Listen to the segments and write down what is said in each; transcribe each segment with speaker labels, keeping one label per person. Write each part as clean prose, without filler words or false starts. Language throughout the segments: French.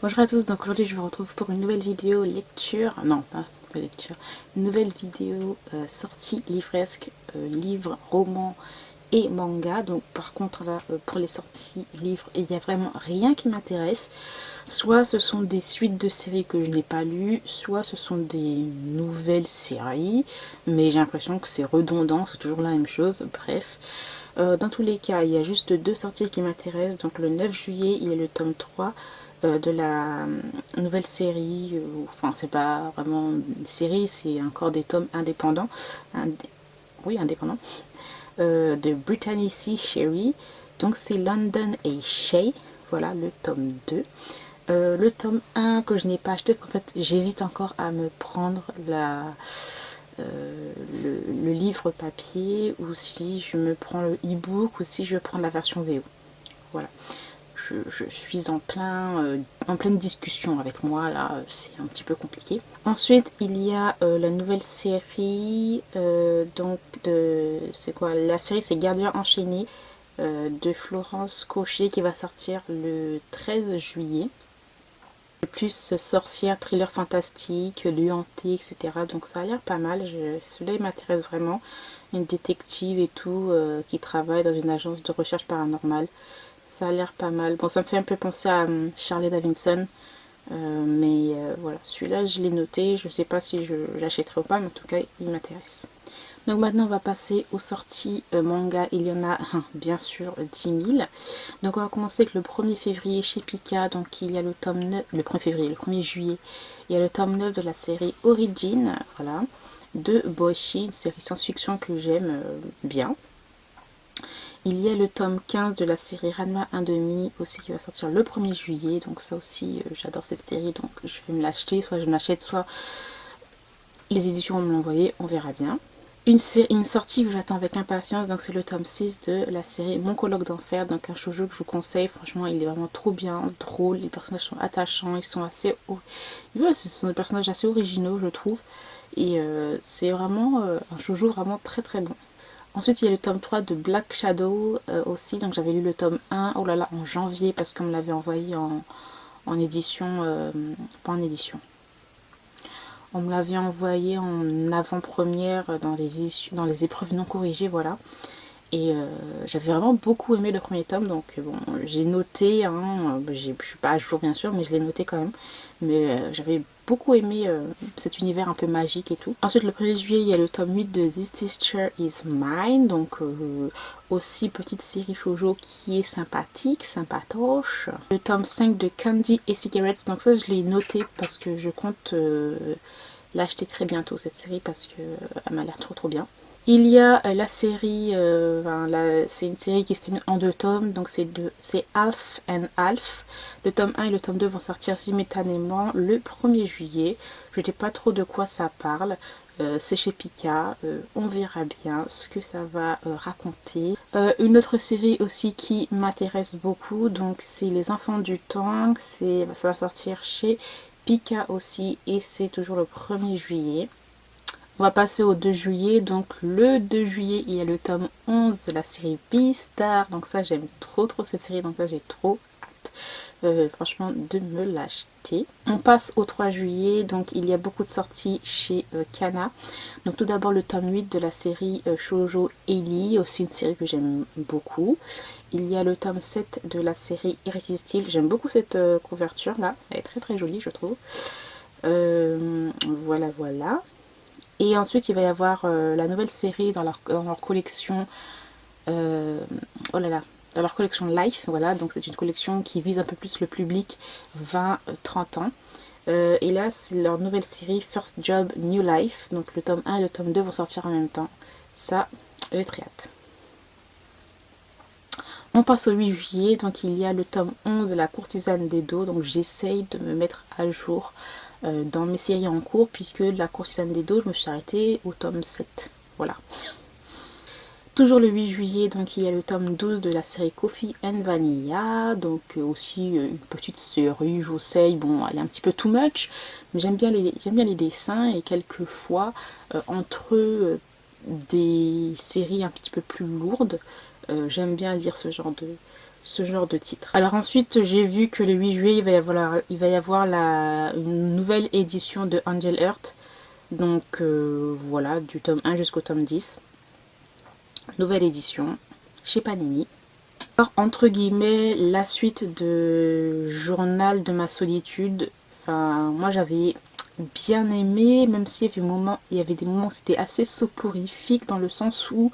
Speaker 1: Bonjour à tous, donc aujourd'hui je vous retrouve pour une nouvelle vidéo lecture, non pas lecture, une nouvelle vidéo sortie livresque, livre, roman et manga. Donc par contre là pour les sorties livres il n'y a vraiment rien qui m'intéresse, soit ce sont des suites de séries que je n'ai pas lues, soit ce sont des nouvelles séries, mais j'ai l'impression que c'est redondant, c'est toujours la même chose, bref. Dans tous les cas, il y a juste deux sorties qui m'intéressent. Donc le 9 juillet, il y a le tome 3 de la nouvelle série. Enfin, c'est pas vraiment une série, c'est encore des tomes indépendants. Oui, indépendants. De Brittany C. Sherry. Donc c'est London et Shay. Voilà le tome 2. Le tome 1 que je n'ai pas acheté, parce qu'en fait j'hésite encore à me prendre le livre papier, ou si je me prends le e-book, ou si je prends la version VO. Voilà. Je suis en pleine discussion avec moi, là, c'est un petit peu compliqué. Ensuite, il y a la nouvelle série, c'est quoi? La série, c'est Gardien enchaîné, de Florence Cochet, qui va sortir le 13 juillet. Plus sorcière, thriller fantastique, lieu hanté, etc. Donc ça a l'air pas mal. Celui-là, il m'intéresse vraiment. Une détective et tout qui travaille dans une agence de recherche paranormale. Ça a l'air pas mal. Bon, ça me fait un peu penser à Charlie Davidson. Mais voilà, celui-là, je l'ai noté. Je sais pas si je l'achèterai ou pas, mais en tout cas, il m'intéresse. Donc maintenant on va passer aux sorties manga, il y en a bien sûr 10 000. Donc on va commencer avec le 1er février chez Pika, donc il y a le tome 9, le 1er février, le 1er juillet, il y a le tome 9 de la série Origin, voilà, de Boichi, une série science-fiction que j'aime bien. Il y a le tome 15 de la série Ranma 1/2 aussi qui va sortir le 1er juillet, donc ça aussi j'adore cette série, donc je vais me l'acheter, soit je m'achète, soit les éditions vont me l'envoyer, on verra bien. Une sortie que j'attends avec impatience, donc c'est le tome 6 de la série Mon colloque d'enfer, donc un shoujo que je vous conseille, franchement il est vraiment trop bien, drôle, les personnages sont attachants, ils sont assez... Ouais, ce sont des personnages assez originaux je trouve, et c'est vraiment un shoujo vraiment très très bon. Ensuite il y a le tome 3 de Black Shadow aussi, donc j'avais lu le tome 1, oh là là, en janvier, parce qu'on me l'avait envoyé en édition, pas en édition. On me l'avait envoyé en avant-première dans les épreuves non corrigées, voilà. Et j'avais vraiment beaucoup aimé le premier tome, donc bon, j'ai noté, hein, je suis pas à jour bien sûr, mais je l'ai noté quand même. Mais j'avais beaucoup aimé cet univers un peu magique et tout. Ensuite, le 1er juillet, il y a le tome 8 de This Teacher Is Mine, donc aussi petite série shoujo qui est sympathique, sympatoche. Le tome 5 de Candy et Cigarettes, donc ça je l'ai noté parce que je compte l'acheter très bientôt cette série, parce qu'elle m'a l'air trop trop bien. Il y a la série, c'est une série qui se termine en 2 tomes, donc c'est Alf and Alf. Le tome 1 et le tome 2 vont sortir simultanément le 1er juillet. Je ne sais pas trop de quoi ça parle. C'est chez Pika, on verra bien ce que ça va raconter. Une autre série aussi qui m'intéresse beaucoup, donc c'est Les Enfants du Temps, ça va sortir chez Pika aussi, et c'est toujours le 1er juillet. On va passer au 2 juillet, donc le 2 juillet il y a le tome 11 de la série Beastar, donc ça j'aime trop trop cette série, donc là j'ai trop hâte franchement de me l'acheter. On passe au 3 juillet, donc il y a beaucoup de sorties chez Kana. Donc tout d'abord le tome 8 de la série Shoujo Eli, aussi une série que j'aime beaucoup. Il y a le tome 7 de la série Irrésistible, j'aime beaucoup cette couverture là, elle est très très jolie je trouve. Voilà voilà. Et ensuite, il va y avoir la nouvelle série dans leur collection. Oh là là, dans leur collection Life. Voilà, donc c'est une collection qui vise un peu plus le public 20-30 ans. Et là, c'est leur nouvelle série First Job New Life. Donc le tome 1 et le tome 2 vont sortir en même temps. Ça, j'ai très hâte. On passe au 8 juillet, donc il y a le tome 11 de La Courtisane d'Edo, donc j'essaye de me mettre à jour dans mes séries en cours, puisque La Courtisane d'Edo, je me suis arrêtée au tome 7, voilà. Toujours le 8 juillet, donc il y a le tome 12 de la série Coffee and Vanilla, donc aussi une petite série, j'essaye, bon elle est un petit peu too much, mais j'aime bien les dessins, et quelquefois entre des séries un petit peu plus lourdes, j'aime bien lire ce genre ce genre de titre. Alors ensuite, j'ai vu que le 8 juillet, il va y avoir une nouvelle édition de Angel Heart. Donc voilà, du tome 1 jusqu'au tome 10. Nouvelle édition chez Panini. Alors, entre guillemets, la suite de Journal de ma solitude. Enfin, moi j'avais bien aimé, même s'il y avait des moments où c'était assez soporifique, dans le sens où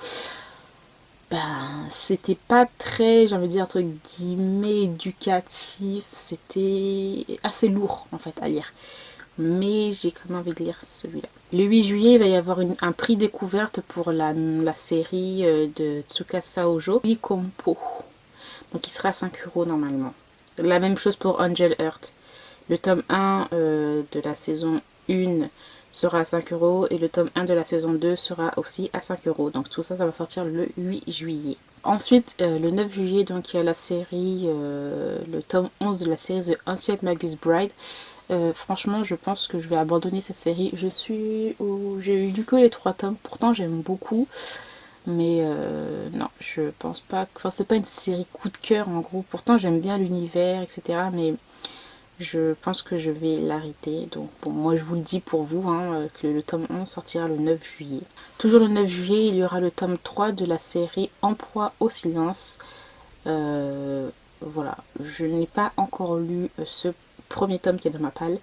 Speaker 1: c'était pas très, j'ai envie de dire entre guillemets, éducatif. C'était assez lourd en fait à lire. Mais j'ai quand même envie de lire celui-là. Le 8 juillet, il va y avoir un prix découverte pour la série de Tsukasa Ojo, Ikompo. Donc il sera à 5 € normalement. La même chose pour Angel Heart. Le tome 1 de la saison 1 sera à 5 € et le tome 1 de la saison 2 sera aussi à 5 €. Donc tout ça, ça va sortir le 8 juillet. Ensuite, le 9 juillet, donc il y a la série, le tome 11 de la série The Ancient Magus Bride. Franchement, je pense que je vais abandonner cette série. J'ai lu que les 3 tomes, pourtant j'aime beaucoup. Mais non, je pense pas. Enfin, c'est pas une série coup de cœur en gros. Pourtant, j'aime bien l'univers, etc. Mais je pense que je vais l'arrêter. Donc, bon, moi je vous le dis pour vous, hein, que le tome 11 sortira le 9 juillet. Toujours le 9 juillet, il y aura le tome 3 de la série En proie au silence. Voilà, je n'ai pas encore lu ce premier tome qui est dans ma palle.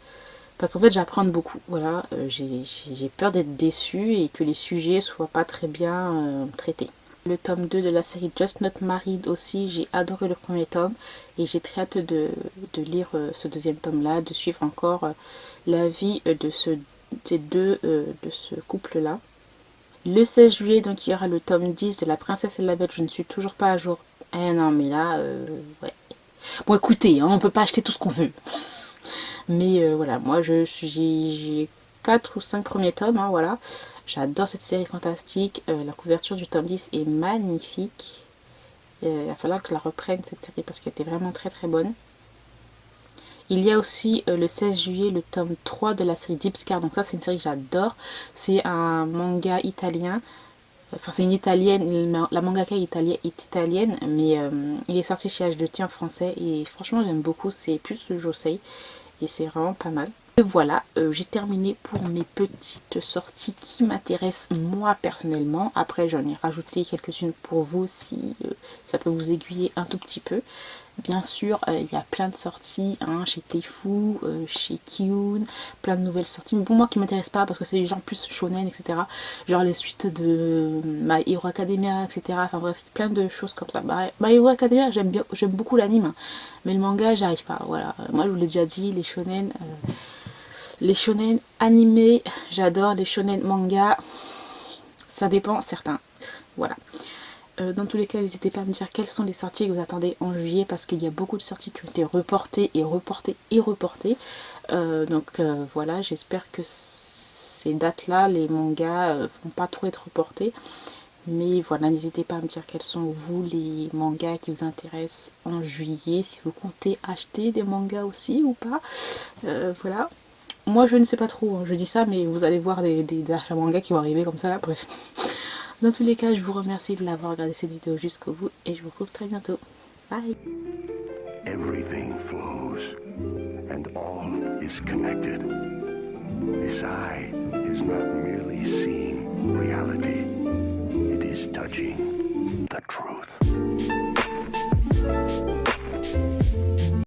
Speaker 1: Parce qu'en fait, j'apprends beaucoup. Voilà, j'ai peur d'être déçue et que les sujets soient pas très bien traités. Le tome 2 de la série Just Not Married aussi, j'ai adoré le premier tome et j'ai très hâte de lire ce deuxième tome-là, de suivre encore la vie de ce couple-là. Le 16 juillet, donc il y aura le tome 10 de La Princesse et la Bête. Je ne suis toujours pas à jour. Eh non, mais là, ouais. Bon, écoutez, hein, on peut pas acheter tout ce qu'on veut. Mais voilà, moi j'ai 4 ou 5 premiers tomes, hein, voilà. J'adore cette série fantastique. La couverture du tome 10 est magnifique. Il va falloir que je la reprenne cette série parce qu'elle était vraiment très très bonne. Il y a aussi le 16 juillet le tome 3 de la série Deep Scar. Donc ça c'est une série que j'adore. C'est un manga italien. Enfin c'est une italienne, la mangaka est italienne, mais il est sorti chez H2T en français et franchement j'aime beaucoup, c'est plus le Josei et c'est vraiment pas mal. Et voilà, j'ai terminé pour mes petites sorties qui m'intéressent moi personnellement. Après j'en ai rajouté quelques-unes pour vous si ça peut vous aiguiller un tout petit peu. Bien sûr, il y a plein de sorties hein, chez Teifu, chez Kiun, plein de nouvelles sorties. Mais pour moi qui m'intéressent pas parce que c'est des gens plus shonen, etc. Genre les suites de My Hero Academia, etc. Enfin bref, plein de choses comme ça. My Hero Academia, j'aime beaucoup l'anime. Hein, mais le manga, j'arrive pas. Voilà. Moi, je vous l'ai déjà dit, les shonen animés, j'adore. Les shonen manga, ça dépend, certains. Voilà. Dans tous les cas, n'hésitez pas à me dire quelles sont les sorties que vous attendez en juillet parce qu'il y a beaucoup de sorties qui ont été reportées et reportées et reportées. Voilà, j'espère que ces dates-là, les mangas vont pas trop être reportés. Mais voilà, n'hésitez pas à me dire quels sont vous les mangas qui vous intéressent en juillet, si vous comptez acheter des mangas aussi ou pas. Voilà. Moi je ne sais pas trop, hein. Je dis ça mais vous allez voir des mangas qui vont arriver comme ça là, bref. Dans tous les cas, je vous remercie de l'avoir regardé cette vidéo jusqu'au bout et je vous retrouve très bientôt. Bye.
Speaker 2: Everything flows and all is connected. This eye is not merely seeing reality, it is touching the truth.